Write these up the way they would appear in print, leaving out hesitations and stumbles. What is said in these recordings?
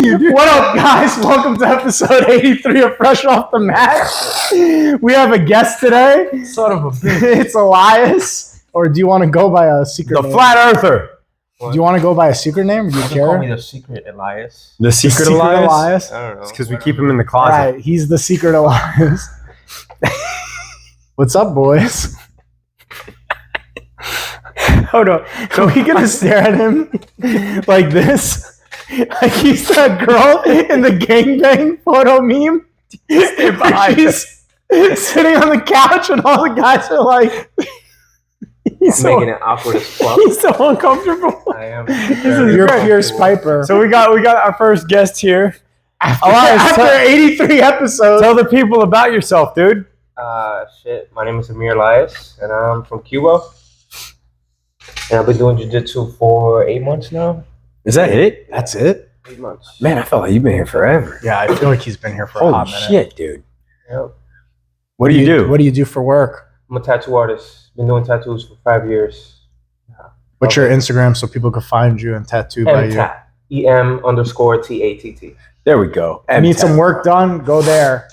you, dude. What up, guys? Welcome to episode 83 of Fresh Off the Mat. We have a guest today. Son of a bitch. It's Elias. Or do you want to go by a secret The name? Flat Earther. Do you want to go by a secret name? Or do you care? Call me the secret Elias. The Secret Elias? I don't know. It's because we keep him in the All closet. right, he's the secret Elias. What's up, boys? Hold on. So we gonna stare at him like this? Like he's that girl in the gangbang photo meme? He's sitting on the couch and all the guys are like... He's Making it awkward as fuck. He's so uncomfortable. I am. You're Pierce Piper. So we got our first guest here. After 83 episodes. Tell the people about yourself, dude. Shit. My name is Amir Elias, and I'm from Cuba. And I've been doing jiu-jitsu for 8 months now. Is that it? That's it? 8 months. Man, I felt like you've been here forever. Yeah, I feel like he's been here for a Holy hot minute. shit, dude. Yep. What do you do? What do you do for work? I'm a tattoo artist. Been doing tattoos for 5 years. What's your Instagram so people can find you and tattoo by you? MTAT. EM_TATT. There we go. Need some work done? Go there.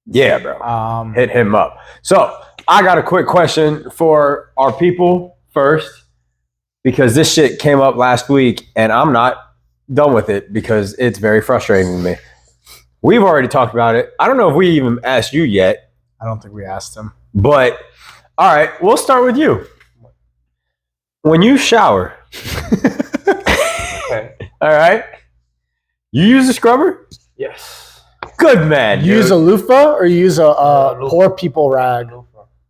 Yeah, bro. Hey, Hit him up. So I got a quick question for our people first, because this shit came up last week and I'm not done with it because it's very frustrating to me. We've already talked about it. I don't know if we even asked you yet. I don't think we asked him. But all right, we'll start with you. When you shower, Okay. all right, you use a scrubber? Yes. Good man. You use a loofah or you use a loofah. poor people rag?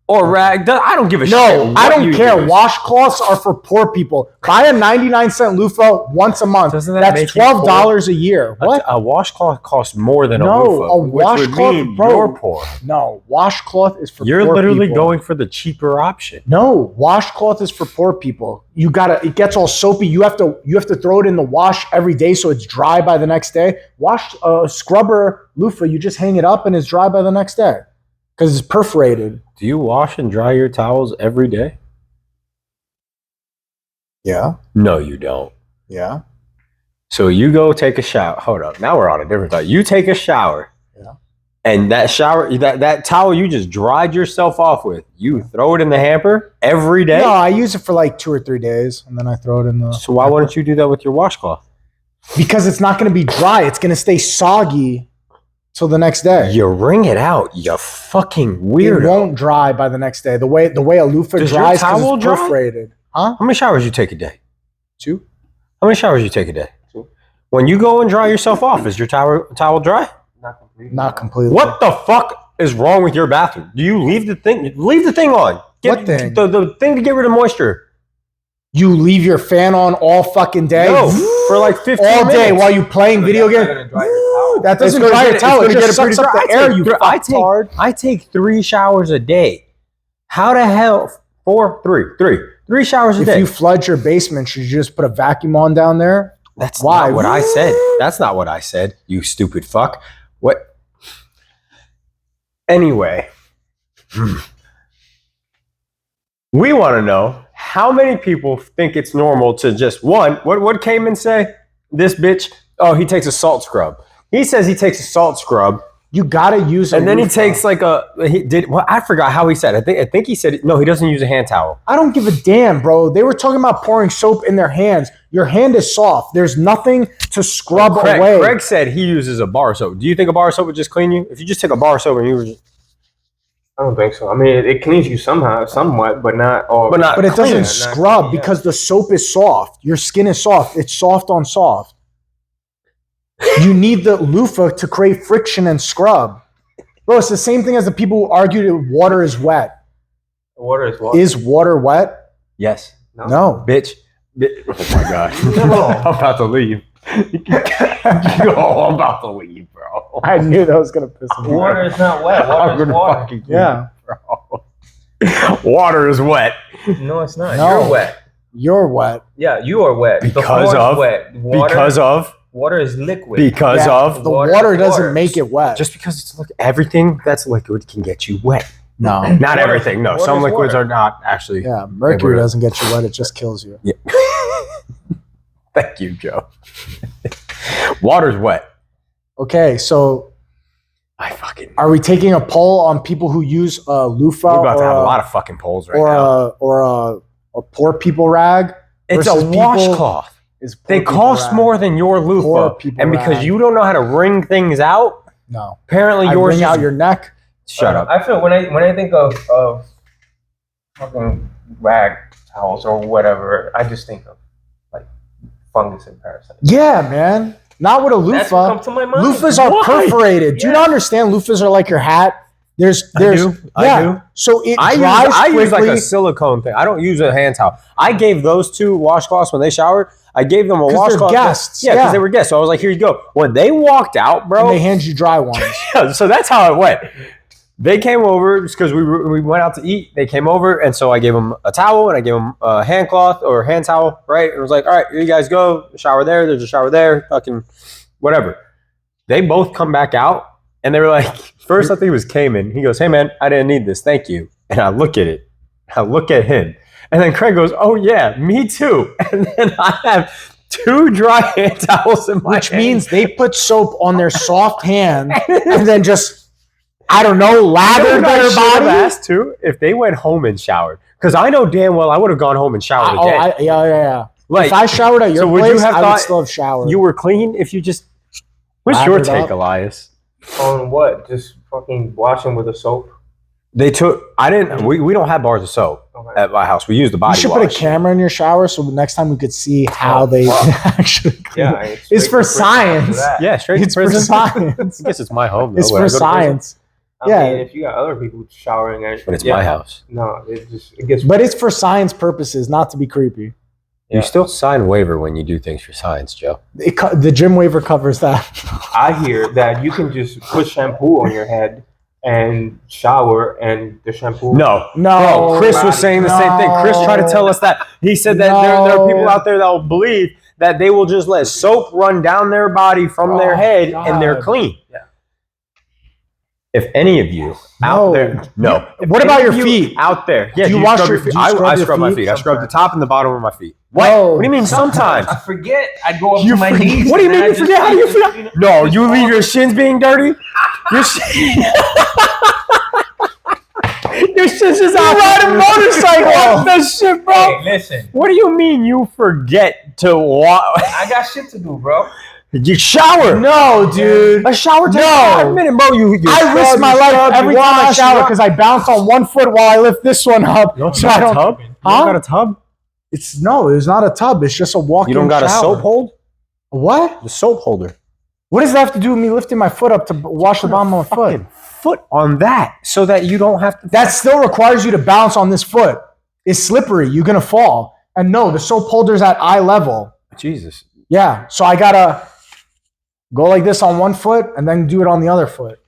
or rag. I don't give a shit. No, I what don't you care. use. Washcloths are for poor people. Buy a 99-cent loofah once a month. Doesn't that That's make you $12 a year. What? A washcloth costs more than No, a loofah, a which would washcloth, mean bro. you're poor. No, washcloth is for You're poor literally people. going for the cheaper option. No, washcloth is for poor people. You gotta. It gets all soapy. You have to throw it in the wash every day so it's dry by the next day. Scrubber loofah, you just hang it up and it's dry by the next day because it's perforated. Do you wash and dry your towels every day? Yeah, No, you don't. yeah. So you go take a shower. Hold up. Now we're on a different thought. You take a shower. Yeah. And that shower, that towel you just dried yourself off with, you throw it in the hamper every day? No, I use it for like 2 or 3 days and then I throw it in the. So why wouldn't you do that with your washcloth? Because it's not going to be dry. It's going to stay soggy till the next day. You wring it out, you fucking It weirdo. won't dry by the next day. The way a loofah Does your dries because towel it's dry? perforated. Huh? How many showers you take a day? 2? How many showers you take a day? 2. When you go and dry yourself off, is your towel dry? Not completely. Not completely. What the fuck is wrong with your bathroom? Do you leave the thing on? What thing? The thing to get rid of moisture. You leave your fan on all fucking day? No, for like 15 all day minutes. while you playing video That's not games? gonna dry your towel. That doesn't It's dry gonna your get- towel. it's It gonna just get sucks up pretty the dry. air, you fucktard. I take 3 showers a day. How the hell? 3 showers a If day. you flood your basement, should you just put a vacuum on down there? That's Why? not what I said. That's not what I said, you stupid fuck. What? Anyway, we want to know how many people think it's normal to just what Cayman say? This bitch, oh, he takes a salt scrub. He says he takes a salt scrub, You gotta use a and then he loofah. takes like I forgot how he said. I think he said no, he doesn't use a hand towel. I don't give a damn, bro. They were talking about pouring soap in their hands. Your hand is soft. There's nothing to scrub away. Greg said he uses a bar of soap. Do you think a bar of soap would just clean you? If you just take a bar of soap and you were just I don't think so. I mean, it cleans you somewhat, but not all. But not- But it clean doesn't it, not scrub clean, yeah. because the soap is soft. Your skin is soft. It's soft on soft. You need the loofah to create friction and scrub. Bro, it's the same thing as the people who argue that water is wet. Water is water. Is water wet? yes, No. bitch. Oh my god, I'm about to leave. I'm about to leave, bro. I knew that was going to piss me off. Water is not wet. Water I'm is gonna water. fucking leave, Yeah. bro. Water is wet No, it's not. No. You're wet. You're wet. Yeah, you are wet. The because floor is of wet. Water, water is liquid. because Yeah, of the water water is doesn't water. make it wet. just because it's like everything that's liquid can get you wet. No. Not Water- everything. No, water some is liquids water. are not actually. Yeah, mercury Water. doesn't get you wet. It just kills you. Yeah. Thank you, Joe. Water's wet. Okay, so I fucking. are we taking a poll on people who use loofah We're about to have a lot of fucking polls right now. or a poor people rag? It's versus a people- washcloth. Is poor They people cost rag. more than your Poor loofah, people and because rag. you don't know how to wring things out, No, apparently I yours wring is out your neck. Shut up. I feel when I think of fucking rag towels or whatever, I just think of like fungus and parasites. Yeah, man. Not with a That's what loofah. comes to my mind. Loofahs are Why? perforated. Do you Yeah. not understand? Loofahs are like your hat. There's I do. So it I dries use like quickly a silicone thing. I don't use a hand towel. I gave those two washcloths when they showered. I gave them a 'Cause they're washcloth. guests, Yeah, because yeah. they were guests. So I was like, here you go. When they walked out, and bro. they hand you dry ones. So that's how it went. They came over just because we went out to eat. They came over, and so I gave them a towel and I gave them a hand cloth or hand towel, right? It was like, all right, here you guys go. Shower there. There's a shower there. Fucking whatever. They both come back out, and they were like, first I think it was Cayman. He goes, hey man, I didn't need this. Thank you. And I look at it. I look at him. And then Craig goes, oh yeah, me too. And then I have 2 dry hand towels in my Which hand. means they put soap on their soft hand and then just, I don't know, You know lather what I their should have body. asked too? If they went home and showered. Because I know damn well I would have gone home and showered again. Yeah. Like, If I showered at your so would you place, have I would thought still have showered. you were clean if you just... What's your Lathered take, up. Elias? On what? Just fucking washing with a soap. They took... I didn't... We don't have bars of soap Okay. at my house. We use the You body should wash. put a camera in your shower so next time we could see how Oh, they fuck. actually clean. Yeah, It's for science. Yeah, straight It's to for prison. science. I guess it's my home. Though. It's Would I for go to prison? science. I Yeah. mean, if you got other people showering, But it's my house. No, it gets. But it's for science purposes, not to be creepy. Yeah. You still sign waiver when you do things for science, Joe. The gym waiver covers that. I hear that you can just put shampoo on your head and shower, and the shampoo. No. No. Bro, Chris was saying the same thing. Chris tried to tell us that. He said that there are people No. out there that will believe that they will just let soap run down their body from their Oh, head and they're God. clean. Yeah. If any of you No. out there, no. If What any about of your you feet? out there? Yeah, Do you do wash scrub your- feet? do you I scrub your scrub my feet? feet. I scrub the top and the bottom of my feet. What? No. What do you mean sometimes? I forget. I go up You to my forget- knees. What do you and mean I you forget? How do you just- feel? No, you leave your shins being dirty? Your Your shit's just out riding a motorcycle. What the shit, bro? Hey, listen. What do you mean you forget to I got shit to do, bro. You shower. No, dude. A shower takes No. 5 minutes, bro. You I risk scrub, my you life scrub, you every time I wash, shower you because I bounce on one foot while I lift this one up. You don't So got I a don't. tub? You Huh? don't got a tub? It's not a tub. It's just a walk-in You don't got a shower. soap hold? What? The soap holder. What does that have to do with me lifting my foot up to wash the bottom of my foot? Fucking foot on that so that you don't have to. That still requires you to bounce on this foot. It's slippery. You're gonna fall. And no, the soap holder's at eye level. Jesus. Yeah. So I gotta go like this on one foot and then do it on the other foot.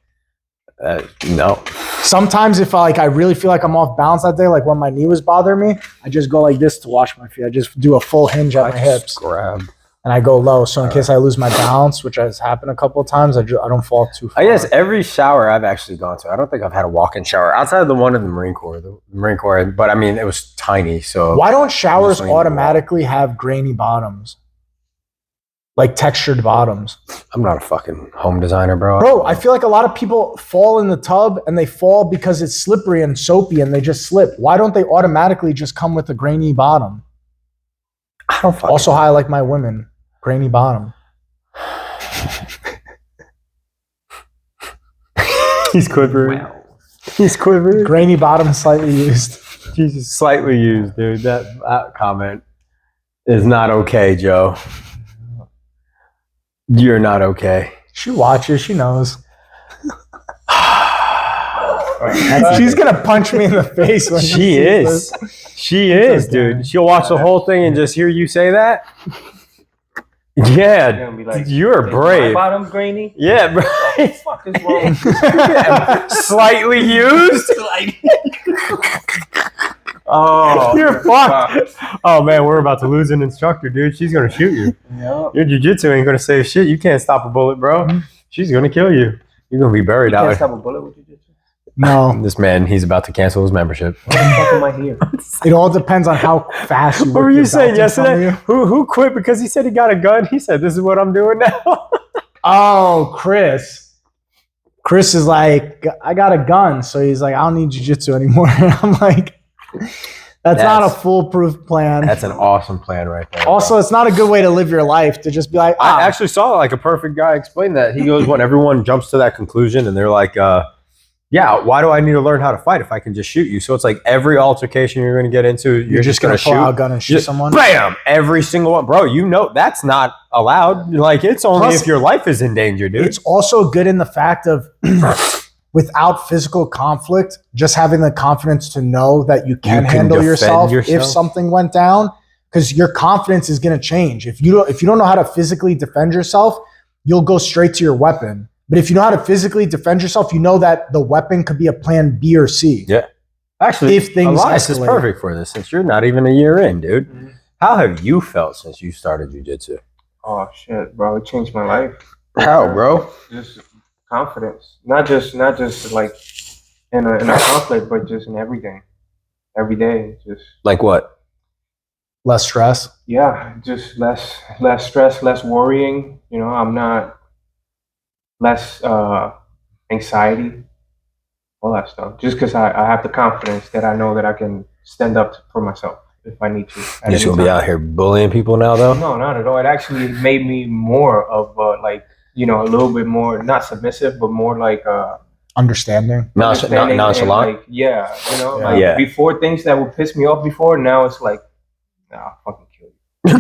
No. Sometimes if I really feel like I'm off balance that day, like when my knee was bothering me, I just go like this to wash my feet. I just do a full hinge at my hips Grab. and I go low. So in case I lose my balance, which has happened a couple of times, I don't fall too far. I guess every shower I've actually gone to, I don't think I've had a walk-in shower outside of the one in the Marine Corps. But I mean, it was tiny. So Why don't showers Just lean the wall. automatically have grainy bottoms? Like textured bottoms. I'm not a fucking home designer, bro. Bro, I feel like a lot of people fall in the tub and they fall because it's slippery and soapy and they just slip. Why don't they automatically just come with a grainy bottom? I don't fucking. Also, how I like my women. Grainy bottom. He's quivering. He's quivering. Grainy bottom slightly used. Jesus, slightly used, dude. That comment is not okay, Joe. You're not okay. She watches. She knows. She's going to punch me in the face when She sees is. this. She is, okay. dude. She'll watch the whole thing and just hear you say that. You're Yeah, gonna be like, you're "Is my brave. bottom grainy? Yeah, bro. What the fuck is wrong with this? Slightly used. Oh, You're fucked. Oh man, we're about to lose an instructor, dude. She's gonna shoot you. Yep. Your jiu-jitsu ain't gonna save shit. You can't stop a bullet, bro. She's gonna kill you. You're gonna be buried You out can't there. stop a bullet with your jiu-jitsu? No, This man, he's about to cancel his membership. Why the fuck am I here? it all depends on how fast you. What whip were your you saying belt in front of yesterday? you. Who quit because he said he got a gun? He said, "This is what I'm doing now." Oh, Chris. Chris is like, I got a gun, so he's like, I don't need jujitsu anymore. And I'm like, that's not a That's- foolproof plan. That's an awesome plan right there. Also, it's not a good way to live your life to just be like, I actually saw like a perfect guy explain that. He goes, when everyone jumps to that conclusion and they're like, yeah, why do I need to learn how to fight if I can just shoot you? So it's like every altercation you're going to get into, you're just gonna pull shoot. out a gun and shoot Just someone. Bam! Every single one. Bro, you know that's not allowed. Like, it's only Plus, if your life is in danger, dude. It's also good in the fact of without physical conflict, just having the confidence to know that you can can handle defend yourself if yourself. something went down, because your confidence is going to change. If you don't know how to physically defend yourself, you'll go straight to your weapon. But if you know how to physically defend yourself, you know that the weapon could be a plan B or C. Yeah. Actually, If things Elias is escalate. perfect for this since you're not even a year in, dude. Mhm. How have you felt since you started jiu-jitsu? Oh shit, bro! It changed my life. How, bro? Just confidence, not just like in a conflict, but just in everything, every day. Just Like what? Less stress. yeah, just less stress, less worrying. You know, I'm not less anxiety, all that stuff. Just because I have the confidence that I know that I can stand up for myself if I need to. at You just any gonna be time. out here bullying people now, though? No, not at all. It actually made me more of like, you know, a little bit more not submissive, but more like Understanding. understanding and, Nonchalant? like, yeah, you know, Yeah. like Yeah. before things that would piss me off before, now it's like, nah, I'll fucking kill you.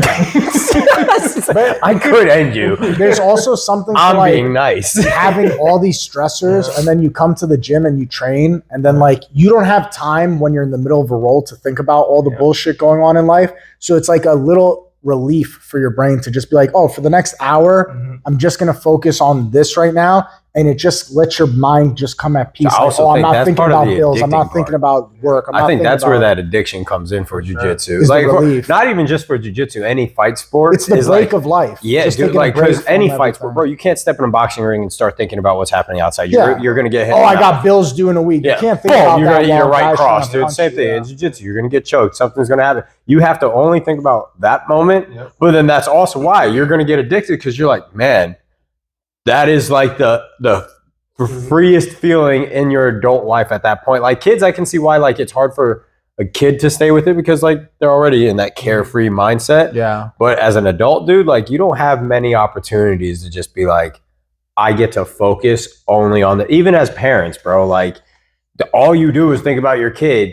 I could end you. There's also something to I'm like being nice. having all these stressors, and then you come to the gym and you train, and then like you don't have time when you're in the middle of a role to think about all the Yeah. bullshit going on in life. So it's like a little relief for your brain to just be like, oh, for the next hour, I'm just gonna focus on this right now. And it just lets your mind just come at peace. I Like, also oh, I'm think not that's thinking part of about the bills. I'm addicting not thinking part. about work. I'm I not think thinking that's where about- that addiction comes in for jiu-jitsu. Is the Like, relief. not even just for jiu-jitsu, any fight sport. It's the is break like, of life. yeah, Just dude, taking a like, break because any from fight sport, everything. bro, you can't step in a boxing ring and start thinking about what's happening outside. Yeah. You're going to get hit. Oh, in I the got bills due in a week. Yeah. You can't think Boom, about you're that. gonna eat a while right guys cross, trying to dude. punch Same you, thing yeah. in jiu-jitsu. You're gonna get choked. Something's gonna happen. You have to only think about that moment. Yep. But then that's also why you're gonna get addicted, because you're like, man, that is like the freest feeling in your adult life at that point. Like kids, I can see why like it's hard for a kid to stay with it because like they're already in that carefree mindset. Yeah. But as an adult, dude, like you don't have many opportunities to just be like, I get to focus only on the, even as parents, bro, like all you do is think about your kid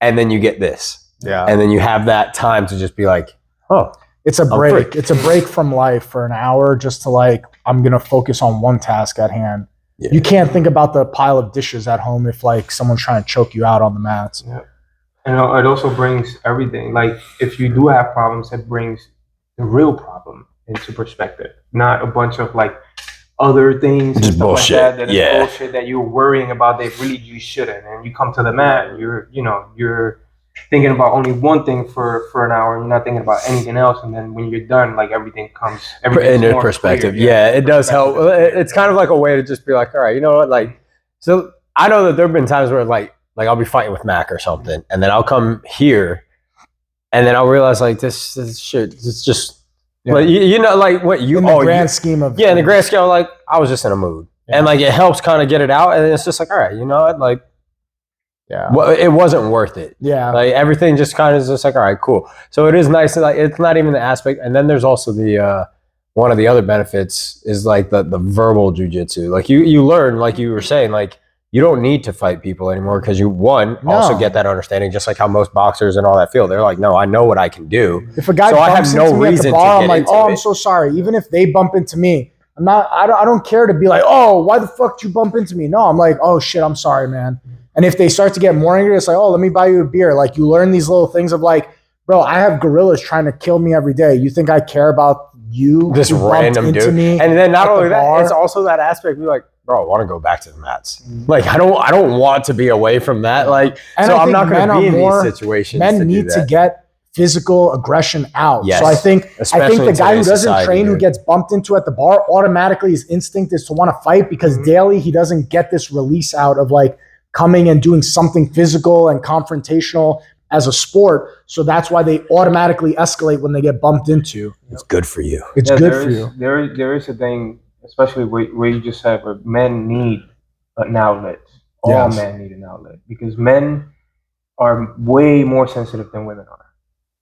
and then you get this. Yeah. And then you have that time to just be like, oh, It's a I'm break. free. It's a break from life for an hour just to like, I'm going to focus on one task at hand. Yeah. You can't think about the pile of dishes at home if like someone's trying to choke you out on the mats. And it also brings everything. Like if you do have problems, it brings the real problem into perspective, not a bunch of like other things, and Just stuff bullshit. like that. That is Yeah. bullshit that you're worrying about that really you shouldn't. And you come to the mat, and you're thinking about only one thing for an hour, and you're not thinking about anything else. And then when you're done, like everything's in more perspective. clear. Yeah, it does help. Perspective. It's kind of like a way to just be like, all right, you know what? Like, so I know that there have been times where like I'll be fighting with Mac or something, and then I'll come here, and then I'll realize like this shit. It's just like you know, like what you In the grand scheme of in the grand scale, like I was just in a mood, and like it helps kind of get it out, and it's just like, all right, you know what? Like, yeah. well, it wasn't worth it. Yeah. Like everything just kind of is just like, all right, cool. So it is nice that like it's not even the aspect, and then there's also the one of the other benefits is like the verbal jujitsu. Like you learn, like you were saying, like you don't need to fight people anymore because you also No. get that understanding, just like how most boxers and all that feel. They're like, no, I know what I can do. If a guy So I bumps have no into me at reason the to bar, I'm get like, into oh, I'm it. so sorry. Even if they bump into me, I don't care to be like, oh, why the fuck did you bump into me? No, I'm like, oh shit, I'm sorry, man. And if they start to get more angry, it's like, oh, let me buy you a beer. Like you learn these little things of like, bro, I have gorillas trying to kill me every day. You think I care about you? This who bumped random into dude. me And then not at the only that, bar? it's also that aspect. Be like, bro, I want to go back to the mats. Like I don't want to be away from that. Like And so I I'm think not going men to are be in more- these situations. Men to do need to that. get physical aggression out. Yes. So I think Especially the in guy who today's doesn't society, train, who dude. gets bumped into at the bar, automatically his instinct is to want to fight because daily he doesn't get this release out of like coming and doing something physical and confrontational as a sport. So that's why they automatically escalate when they get bumped into. It's good for you. It's good for you. There is a thing, especially where you just said, where men need an outlet. All Yes. men need an outlet because men are way more sensitive than women are.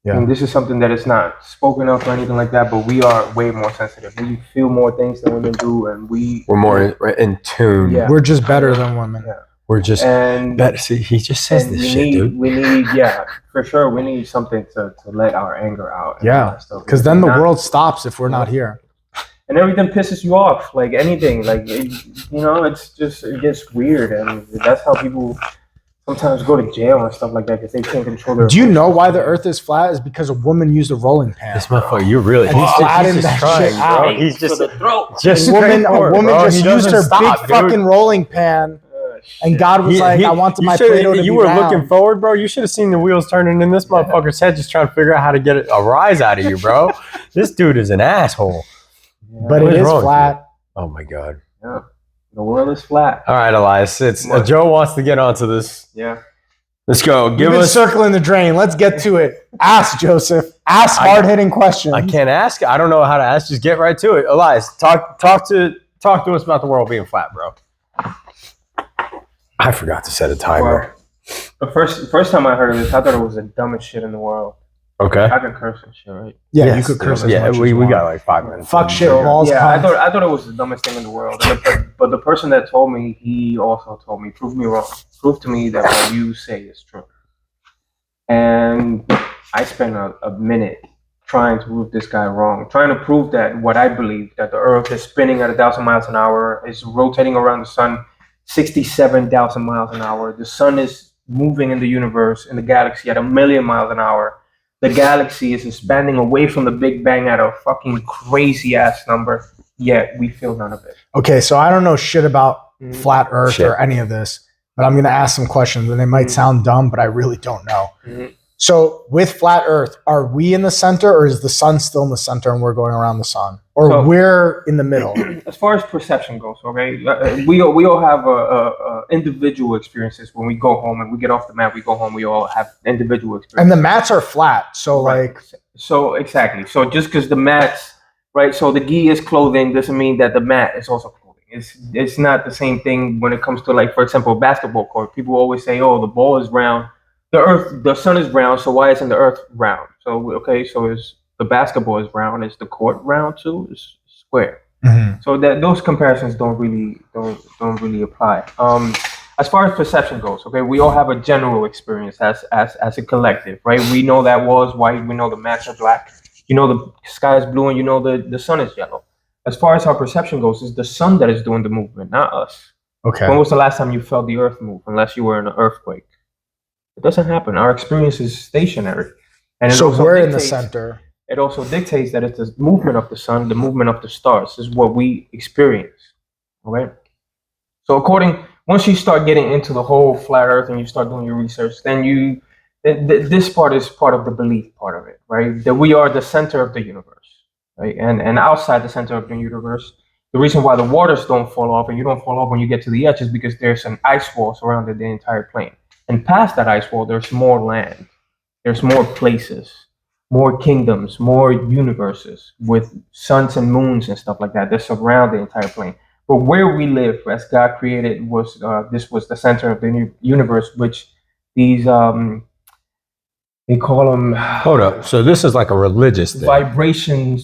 Yeah. And this is something that is not spoken of or anything like that, but we are way more sensitive. We feel more things than women do, and we're more in tune. Yeah. We're just better than women. Yeah. We're just and better. See, he just says and this we shit, need, dude. We need, yeah, for sure. We need something to let our anger out. And all Yeah, that stuff. because then the Not- world stops if we're not here. and everything pisses you off, like anything, it's just, it gets weird, and that's how people sometimes go to jail and stuff like that because they can't control their. Do you know why the Earth is flat? Is because a woman used a rolling pan. This motherfucker, you really. And He's flattened just that trying, shit bro. out. He's just the throat. just A woman bro. just He used her doesn't stop, big dude. fucking rolling pan, and God was like, "I want my shoulda- Play-Doh to You be were round." looking forward, bro. You should have seen the wheels turning in this motherfucker's head, just trying to figure out how to get a rise out of you, bro. This dude is an asshole. But What it is is wrong with flat. Oh my god. Yeah. The world is flat. All right, Elias. It's What? Joe wants to get onto this. Yeah. Let's go. You've Give been us. circling the drain. Let's get to it. Ask, Joseph. Ask hard-hitting questions. I can't ask. I don't know how to ask. Just get right to it. Elias, talk to us about the world being flat, bro. I forgot to set a timer. Well, the first time I heard of this, I thought it was the dumbest shit in the world. Okay. I can curse and shit, right? Yeah, Yes, you could curse as yeah, much as we you want. got like 5 minutes. Fuck shit, So, balls, yeah, cunt. I thought it was the dumbest thing in the world. But the person that told me, he also told me, prove me wrong. Prove to me that what you say is true. And I spent a minute trying to prove this guy wrong, trying to prove that what I believe, that the Earth is spinning at 1,000 miles an hour, is rotating around the sun 67,000 miles an hour. The sun is moving in the universe, in the galaxy at 1,000,000 miles an hour. The galaxy is expanding away from the Big Bang at a fucking crazy ass number, yet we feel none of it. Okay, so I don't know shit about flat Earth Shit. or any of this, but I'm going to ask some questions, and they might sound dumb, but I really don't know. Mhm. So, with flat Earth, are we in the center, or is the sun still in the center and we're going around the sun, or So- we're in the middle? As far as perception goes, okay, we all have individual experiences when we go home and we get off the mat. We go home. We all have individual experiences. And the mats are flat, so Right. like, So exactly. So just because the mats, right? So the gi is clothing doesn't mean that the mat is also clothing. It's not the same thing when it comes to, like, for example, a basketball court. People always say, "Oh, the ball is round, the sun is round, so why isn't the earth round?" So okay, so is the basketball is round? Is the court round too? Is square? So that those comparisons don't really apply. As far as perception goes, okay, we all have a general experience as a collective, right? We know that wall is white. We know the mats are black. You know the sky is blue, and you know the sun is yellow. As far as our perception goes, it's the sun that is doing the movement, not us. okay. When was the last time you felt the earth move? Unless you were in an earthquake, it doesn't happen. Our experience is stationary, and it So also we're in the dictates- center. It also dictates that it's the movement of the sun, the movement of the stars is what we experience. Okay. So once you start getting into the whole flat earth and you start doing your research, then this part is part of the belief part of it, right? That we are the center of the universe, right? And outside the center of the universe, the reason why the waters don't fall off and you don't fall off when you get to the edge is because there's an ice wall surrounding the entire plane. And past that ice wall, there's more land. There's more places, more kingdoms, more universes with suns and moons and stuff like that that surround the entire plane. But where we live, as God created, was this was the center of the universe, which these they call them Hold up. So this is like a religious thing. vibrating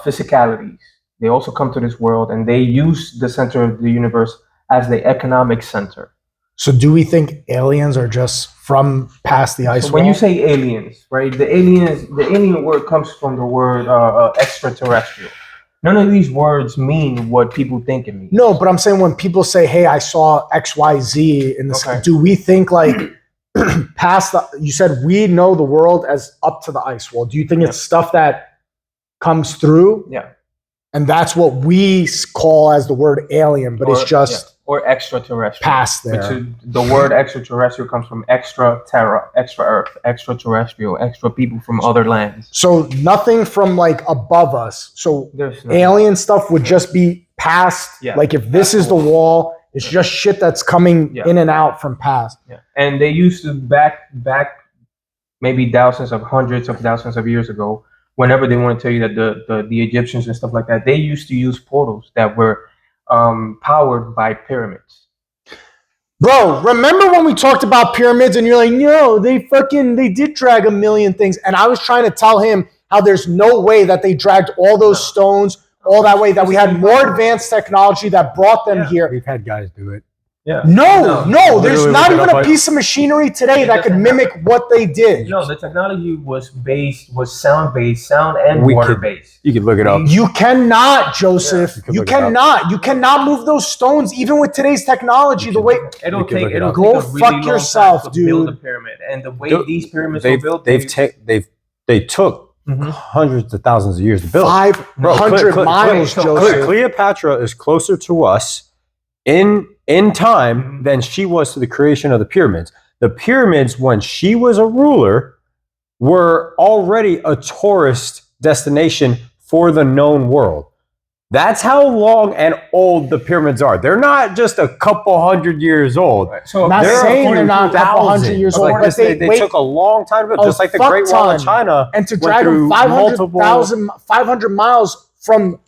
physicalities. They also come to this world, and they use the center of the universe as the economic center. So do we think aliens are just from past the ice So wall? when you say aliens, right? The alien word comes from the word extraterrestrial. None of these words mean what people think it means. No, but I'm saying when people say, "Hey, I saw XYZ in the sky," Okay. do we think like past the? You said we know the world as up to the ice wall. Do you think it's stuff that comes through, Yeah. and that's what we call as the word alien, but it's just or extraterrestrial. past Which there? is, the word extraterrestrial comes from extra terra, extra earth, extraterrestrial, extra people from other lands. So nothing from like above us. So There's no alien stuff would just be past. Yeah, Like if this is the absolutely. wall It's just shit that's coming Yeah. in and out from past. Yeah. And they used to back maybe hundreds of thousands of years ago, whenever they want to tell you that the Egyptians and stuff like that, they used to use portals that were powered by pyramids. Bro, remember when we talked about pyramids and you're like, no, they did drag a million things. And I was trying to tell him how there's no way that they dragged all those stones all that way, that we had more advanced technology that brought them here. We've had guys do it. Yeah. No, there's Literally not look it even up, a like- piece of machinery today that could mimic what they did. No, the technology was sound based, sound and We water could- based. You can look it up. You cannot, Joseph. You can You look it up. cannot. You cannot move those stones, even with today's technology. The way It'll You can take look it it'll up. take Go a really fuck long yourself, time to build a dude. pyramid. And the way Dude, these pyramids were built, they took Mhm. hundreds of thousands of years to build. 500 miles, Joseph. Cleopatra is closer to us in time Mhm. than she was to the creation of the pyramids. The pyramids, when she was a ruler, were already a tourist destination for the known world. That's how long and old the pyramids are. They're not just a couple hundred years old. So I'm not They're saying they're not a couple hundred years old, Like but this, they wait, took a long time to build, a just like the fuck Great Wall of ton. China. and to went drag them through 500 miles from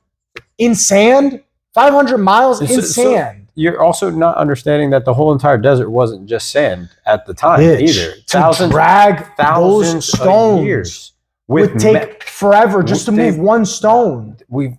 in sand, 500 miles in So- sand. You're also not understanding that the whole entire desert wasn't just sand at the time Bitch, either. to drag Thousands those stones of years would take forever just to move one stone. We've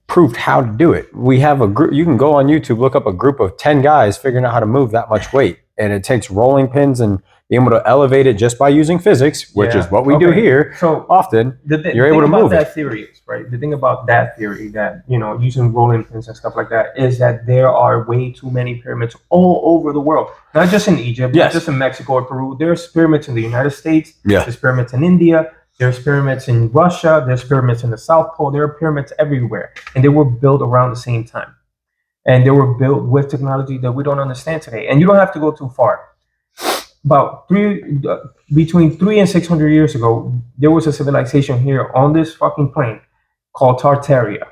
proved how to do it. We have a group. You can go on YouTube, look up a group of 10 guys figuring out how to move that much weight, and it takes rolling pins and being able to elevate it just by using physics, which is what we do Okay. here. So Often, the you're able thing to about move that it. theory is, right? The thing about that theory that, using rolling pins and stuff like that is that there are way too many pyramids all over the world. Not just in Egypt, Yes. not just in Mexico or Peru. There's pyramids in the United States. Yeah. There's pyramids in India. There's pyramids in Russia. There's pyramids in the South Pole. There are pyramids everywhere. And they were built around the same time. And they were built with technology that we don't understand today. And you don't have to go too far. Between 300 and 600 years ago, there was a civilization here on this fucking plane called Tartaria.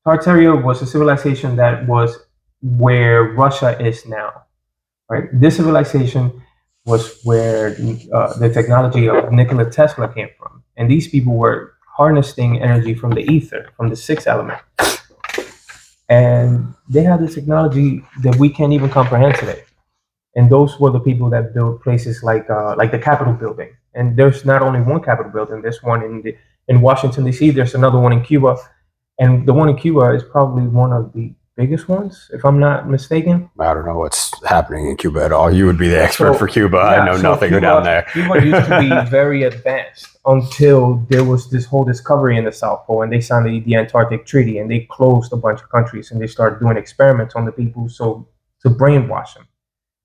Tartaria was a civilization that was where Russia is now, right? This civilization was where the technology of Nikola Tesla came from. And these people were harnessing energy from the ether, from the sixth element. And they had this technology that we can't even comprehend today. And those were the people that built places like the Capitol building. And there's not only one Capitol building. There's one in Washington, D.C. There's another one in Cuba. And the one in Cuba is probably one of the biggest ones, if I'm not mistaken. I don't know what's happening in Cuba at all. You would be the expert So, for Cuba. I yeah, know so nothing Cuba- down there. Cuba used to be very advanced until there was this whole discovery in the South Pole, and they signed the Antarctic Treaty, and they closed a bunch of countries, and they started doing experiments on the people to brainwash them.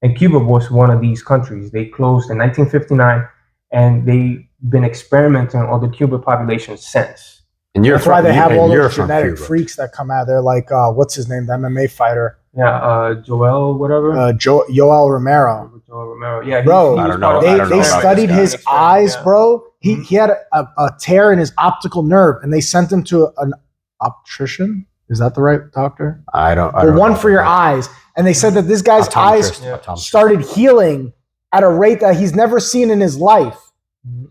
And Cuba was one of these countries. They closed in 1959, and they've been experimenting on the Cuban population since. And you're That's why they have all you're those from genetic Cuba. freaks that come out. They're like, what's his name? The MMA fighter, Yeah, Joel, whatever. Joel Romero. Joel Romero. Yeah, Bro, I was don't know. part of They, I don't know they about studied this his guy. eyes, Yeah. bro. He Mhm. he had a tear in his optical nerve, and they sent him to an optician. Is that the right doctor? I don't The one know. for your eyes. And they said that this guy's eyes Optometrist. Yeah. Optometrist. started healing at a rate that he's never seen in his life. Mhm.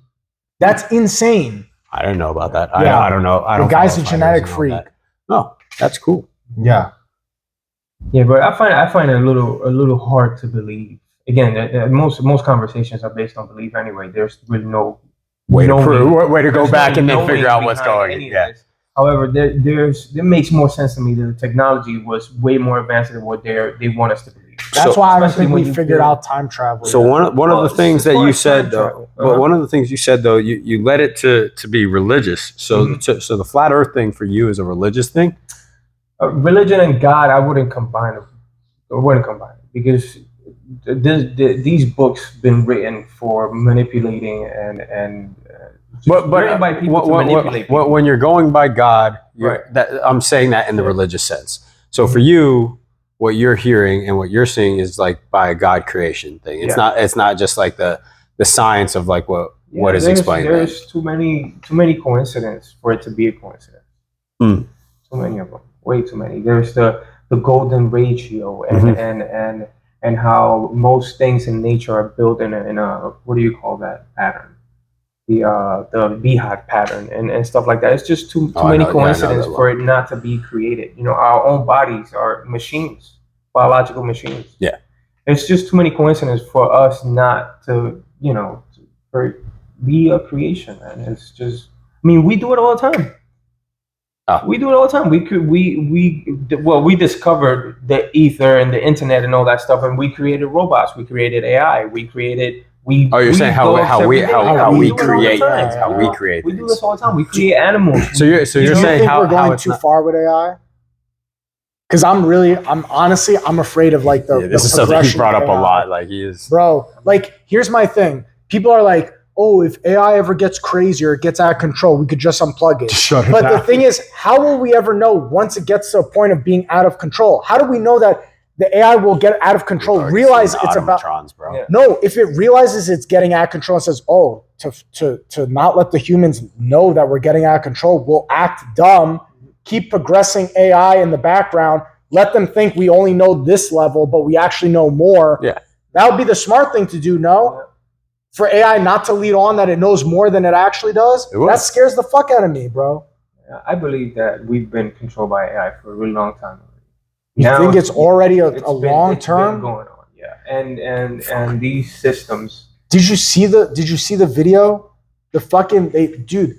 That's insane. I didn't know about that. Yeah. I don't know. I The don't guy's a follow genetic fighters and all freak. that. Oh, that's cool. Yeah. Yeah, but I find it a little hard to believe. Again, most conversations are based on belief anyway. There's really no Way to knowing- prove. Way to go there's back no and then knowing figure out what's behind going. any of Yeah. this. However, there makes more sense to me that the technology was way more advanced than what they want us to believe. That's So- why I don't especially think when we you figured feel- out time travel. So yet. one of Well, the things as that far you as said time though, travel, but one of the things you said though, you led it to be religious. So Mhm. so the flat Earth thing for you is a religious thing. Religion and God, I wouldn't combine them. I wouldn't combine it because these books been written for manipulating and written by people to manipulate people. when you're going by God, Right. that I'm saying that in the religious sense. So for you, what you're hearing and what you're seeing is like by a God creation thing. It's Yeah. not just like the science of like what is there's- explained. there. There's too many coincidences for it to be a coincidence. Hmm. Too many of them. Way too many. There's the the golden ratio and how most things in nature are built in a what do you call that pattern? The beehive pattern and stuff like that. It's just too many coincidences for it not to be created. You know, our own bodies are machines, biological machines. Yeah. It's just too many coincidences for us not to, you know, for be a creation, man. It's just, I mean, we do it all the time. We do it all the time. We discovered the ether and the internet and all that stuff, and we created robots. We created AI. We created. You're saying how we create things, how we We create do things. this all the time. We create animals. So you're Do you saying think how we're going it's too not, far with AI? Because I'm honestly afraid of like the this the is something he's progression brought of up a AI. lot. Like he is. Bro, like here's my thing. People are like, oh, if AI ever gets crazy or it gets out of control, we could just unplug it. Shut it But down. the thing is, how will we ever know once it gets to a point of being out of control? How do we know that the AI will get out of control, realize it's about bro. Yeah. no, if it realizes it's getting out of control and says, oh, to not let the humans know that we're getting out of control, we'll act dumb, keep progressing AI in the background, let them think we only know this level, but we actually know more. Yeah. That would be the smart thing to do, no? For AI not to lead on that it knows more than it actually does. It would. That scares the fuck out of me, bro. Yeah, I believe that we've been controlled by AI for a really long time. You think it's already a It's long been term? going on, yeah. And these systems. Did you see the video? The fucking dude.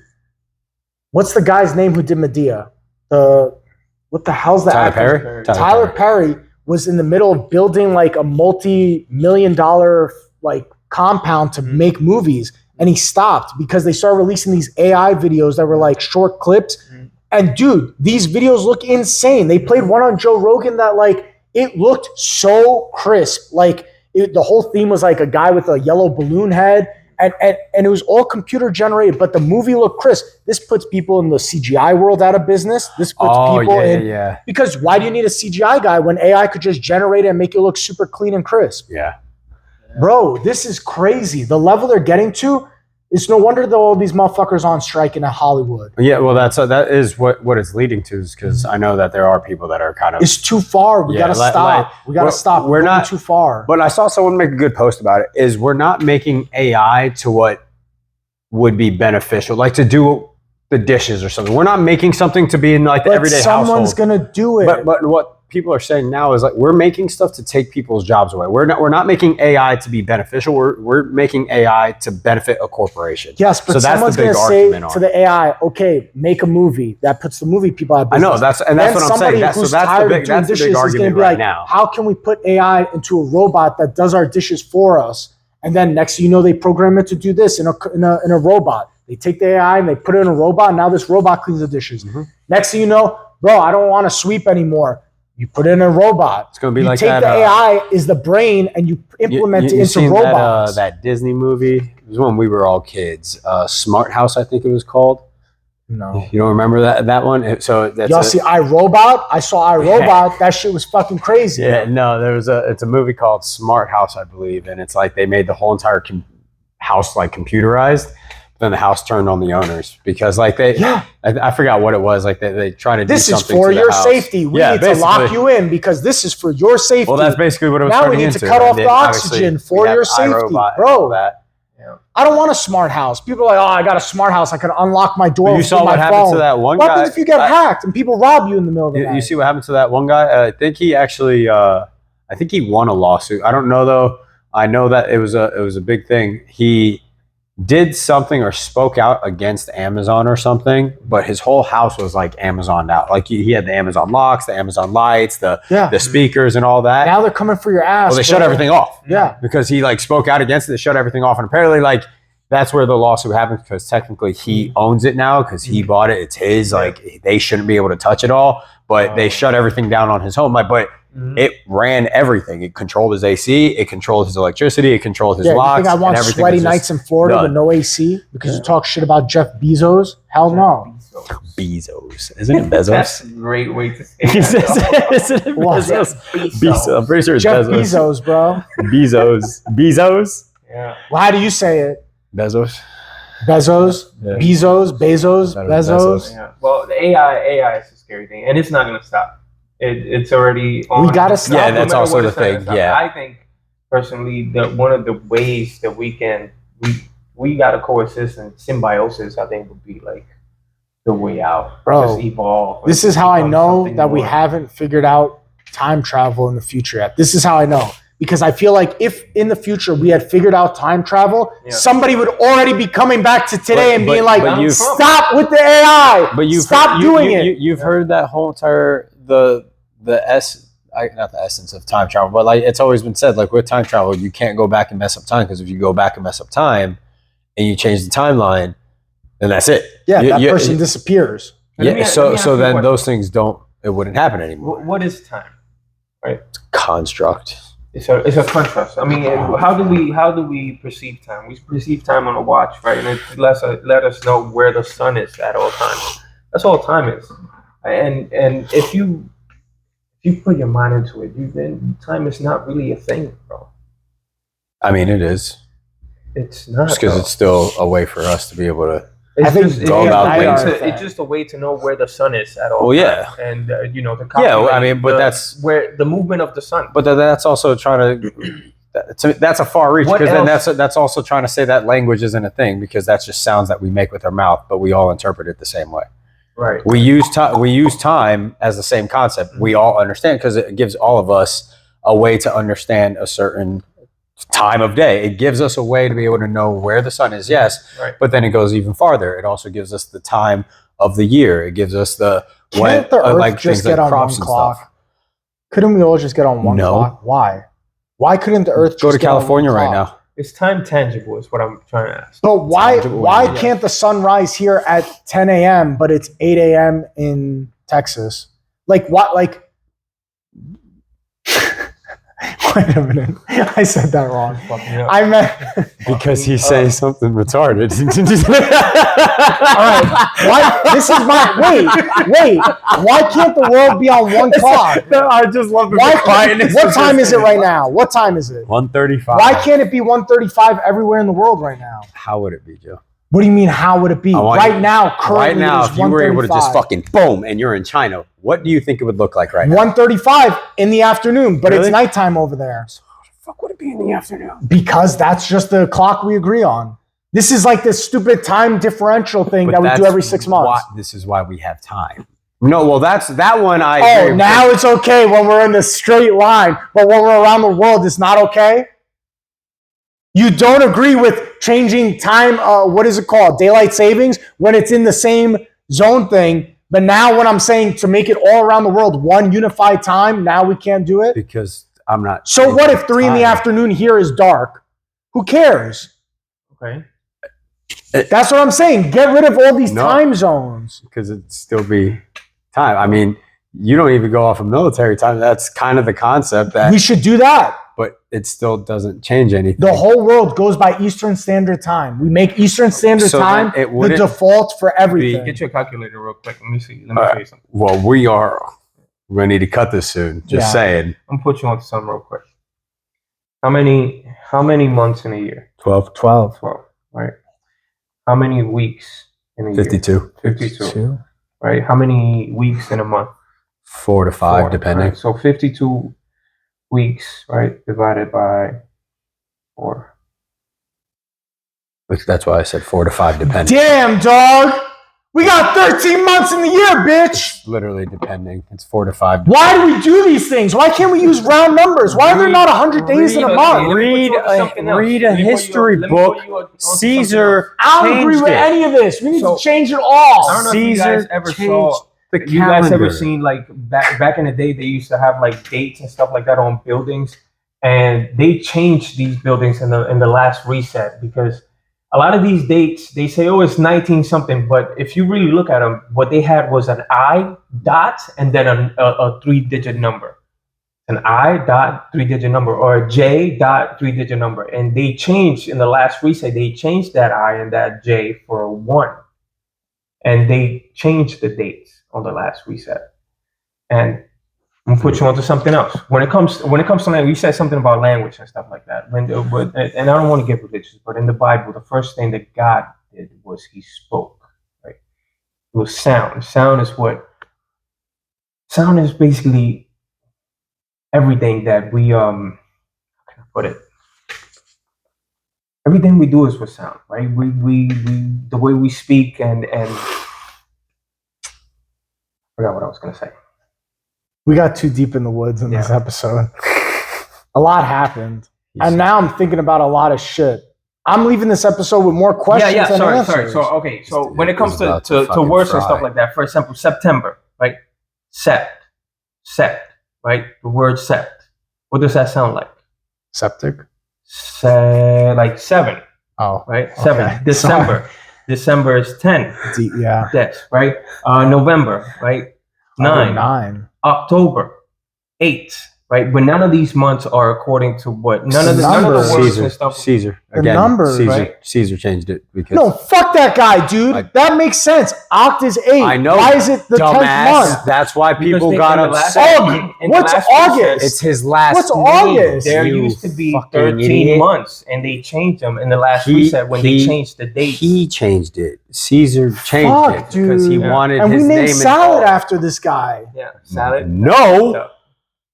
What's the guy's name who did Medea? What the hell's that? Tyler actor's Perry. Tyler Perry was in the middle of building like a multi-million-dollar like compound to make movies, and he stopped because they started releasing these AI videos that were like short clips. And dude, these videos look insane. They played one on Joe Rogan that like it looked so crisp. Like the whole theme was like a guy with a yellow balloon head, and it was all computer generated, but the movie looked crisp. This puts people in the CGI world out of business. This puts people in because why do you need a CGI guy when AI could just generate it and make it look super clean and crisp? Yeah. Bro, this is crazy. The level they're getting to, it's no wonder that all these motherfuckers on strike in Hollywood. Yeah, well, that is what it's leading to, is because I know that there are people that are kind of. It's too far. We gotta stop. We gotta stop. We're not too far. But I saw someone make a good post about it. Is we're not making AI to what would be beneficial, like to do the dishes or something. We're not making something to be in like the everyday household. Someone's gonna do it. But what people are saying now is like we're making stuff to take people's jobs away. We're not making AI to be beneficial. We're making AI to benefit a corporation. Yes, but so that's someone's the big gonna say argument on to the AI, okay, make a movie that puts the movie people out of I business. know that's what I'm saying. That's the big argument right now. How can we put AI into a robot that does our dishes for us? And then next thing you know, they program it to do this in a robot. They take the AI and they put it in a robot. And now this robot cleans the dishes. Mm-hmm. Next thing you know, bro, I don't want to sweep anymore. You put it in a robot. It's going to be you like take that. The AI is the brain, and you implement it into robots. That Disney movie? It was when we were all kids. Smart House, I think it was called. No, you don't remember that one? So that's y'all see iRobot? I saw iRobot. That shit was fucking crazy. Yeah, no, it's a movie called Smart House, I believe, and it's like they made the whole entire house like computerized. Then the house turned on the owners because like I forgot what it was. Like they try to do something. This is for your safety. We need to lock you in because this is for your safety. Well, that's basically what it was. Now we need to cut off the oxygen for your safety, bro. I don't want a smart house. People are like, oh, I got a smart house. I can unlock my door. You saw what happened to that one guy. What happens if you get hacked and people rob you in the middle of the night? You see what happened to that one guy? I think he actually, I think he won a lawsuit. I don't know though. I know that it was a big thing. He did something or spoke out against Amazon or something, but his whole house was like Amazoned out. Like he had the Amazon locks, the Amazon lights, the speakers and all that. Now they're coming for your ass. Well, they shut everything off. Yeah. Because he like spoke out against it, they shut everything off. And apparently like that's where the lawsuit happened because technically he owns it now because he bought it. It's his. Like they shouldn't be able to touch it all, but they shut everything down on his home. Like, but it ran everything. It controlled his AC. It controlled his electricity. It controlled his locks. You think I want sweaty nights in Florida with no AC because you talk shit about Jeff Bezos? Hell no. Bezos. Isn't it Bezos? That's a great way to say it. Isn't it Bezos? Bezos. I'm pretty sure it's Jeff Bezos. Bezos, bro. Bezos. Yeah. Well, how do you say it? Bezos. Bezos. Yeah. Bezos. Bezos. Yeah. Well, the AI is a scary thing, and it's not gonna stop. It's already on. We gotta stop. Yeah, No that's matter also what the it's done, thing, yeah. I think personally that one of the ways that we gotta coexist and symbiosis, I think, would be like the way out. Bro, Just evolve. This is how I know that we haven't figured out time travel in the future yet. This is how I know. Because I feel like if in the future we had figured out time travel, somebody would already be coming back to today and being like, stop with the AI. But stop doing it. You've heard that whole entire not the essence of time travel, but like it's always been said, like with time travel, you can't go back and mess up time, because if you go back and mess up time and you change the timeline, then that's it. Yeah, that person disappears. Yeah, so then those things it wouldn't happen anymore. What is time? Right. Construct. It's a contrast. I mean, how do we perceive time? We perceive time on a watch, right? And it let us know where the sun is at all times. That's all time is. And if you put your mind into it, then time is not really a thing, bro. I mean, it is. It's not. Just because it's still a way for us to be able to. It's just a way to know where the sun is at all. Well, yeah, and I mean, but that's where the movement of the sun. But that's also trying to. That's a far reach, because then that's also trying to say that language isn't a thing, because that's just sounds that we make with our mouth, but we all interpret it the same way. Right. We use time as the same concept. We all understand, because it gives all of us a way to understand a certain time of day. It gives us a way to be able to know where the sun is, yes, right. But then it goes even farther. It also gives us the time of the year. It gives us Can't the Earth just get on one clock? Couldn't we all just get on one clock? Why? Why couldn't the Earth go to California right now? It's time tangible is what I'm trying to ask. But why can't the sun rise here at 10 a.m. but it's 8 a.m. in Texas? Like what? Like. Wait a minute. I said that wrong. I meant because he says something retarded. All right. Why? This is wait. Why can't the world be on one clock? No, I just love the quietness. What time is it right now? What time is it? 1:35. Why can't it be 1:35 everywhere in the world right now? How would it be, Joe? What do you mean, how would it be? Right now, if you were able to just fucking boom and you're in China, what do you think it would look like right now? 1:35 in the afternoon, but it's nighttime over there. So how the fuck would it be in the afternoon? Because that's just the clock we agree on. This is like this stupid time differential thing that we do every 6 months. This is why we have time. No, well, that one I agree with. Now it's okay when we're in the straight line, but when we're around the world, it's not okay? You don't agree with changing time, what is it called? Daylight savings, when it's in the same zone thing. But now when I'm saying to make it all around the world, one unified time, now we can't do it? Because I'm not. So what if 3 in the afternoon here is dark? Who cares? Okay. That's what I'm saying. Get rid of all these time zones. Because it'd still be time. I mean, you don't even go off of military time. That's kind of the concept that we should do that. But it still doesn't change anything. The whole world goes by Eastern Standard Time. We make Eastern Standard Time the default for everything. Get your calculator real quick. Let me see. Let me show you something. Well, we're going to need to cut this soon. Just saying. I'm going to put you on to something real quick. How many months in a year? 12. 12. Right. How many weeks in a year? 52. 52. Right. How many weeks in a month? 4 to 5, depending. Right? So 52 weeks, right, divided by 4. That's why I said 4 to 5, depending. Damn, dog! We got 13 months in the year, bitch! It's literally depending. It's 4 to 5. Why do we do these things? Why can't we use round numbers? Why are there not 100 days in a month? Read a history book. Caesar I don't agree with any of this. We need to change it all. I don't know if you guys ever saw. You guys ever seen like back in the day they used to have like dates and stuff like that on buildings, and they changed these buildings in the last reset because a lot of these dates they say it's 19 something, but if you really look at them, what they had was an I dot and then a 3-digit number, an I dot 3-digit number or a J dot 3-digit number, and they changed in the last reset. They changed that I and that J for a 1, and they changed the dates on the last reset. And I'm gonna put you onto something else. When it comes to language, you said something about language and stuff like that. And I don't want to get religious, but in the Bible, the first thing that God did was He spoke. Right? It was sound. Sound sound is basically everything that we how can I put it? Everything we do is with sound, right? We the way we speak and I forgot what I was gonna say. We got too deep in the woods in this Yeah. episode. A lot happened. And now I'm thinking about a lot of shit. I'm leaving this episode with more questions than answers. So okay, so This when it dude comes is to about to fucking words and fry. stuff like that, for example, September, right? Sept, right? The word sept. What does that sound like? Septic? Like 7, Oh. right? 7. Okay. December. December is 10. Yeah. Yes, right? November, right? 9. 9. October, 8, right? But none of these months are according to what? None of the Numbers. words and stuff. Caesar. The Again, numbers, Caesar, right? Caesar changed it because No, fuck that guy, dude. Like- that makes sense. Oct is 8. I know. Why is it the 10th dumbass. month? That's why people Because got in the last- upset. Oh, in the what's last August? recess, It's his last What's name. August? There You used to be fucking 13 idiot. months, and they changed them in the last He- reset when they he- changed the dates. He changed it. Caesar changed Fuck, it because he dude. wanted And we his named name salad involved. after this guy. Yeah, salad. No. No.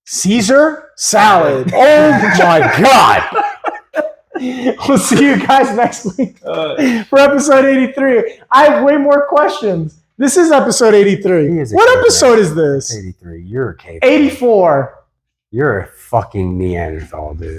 Caesar salad. Oh my god. We'll see you guys next week for episode 83. I have way more questions. This is episode 83. He is a What caveman. episode is this? 83. You're a cave. 84. You're a fucking Neanderthal, dude.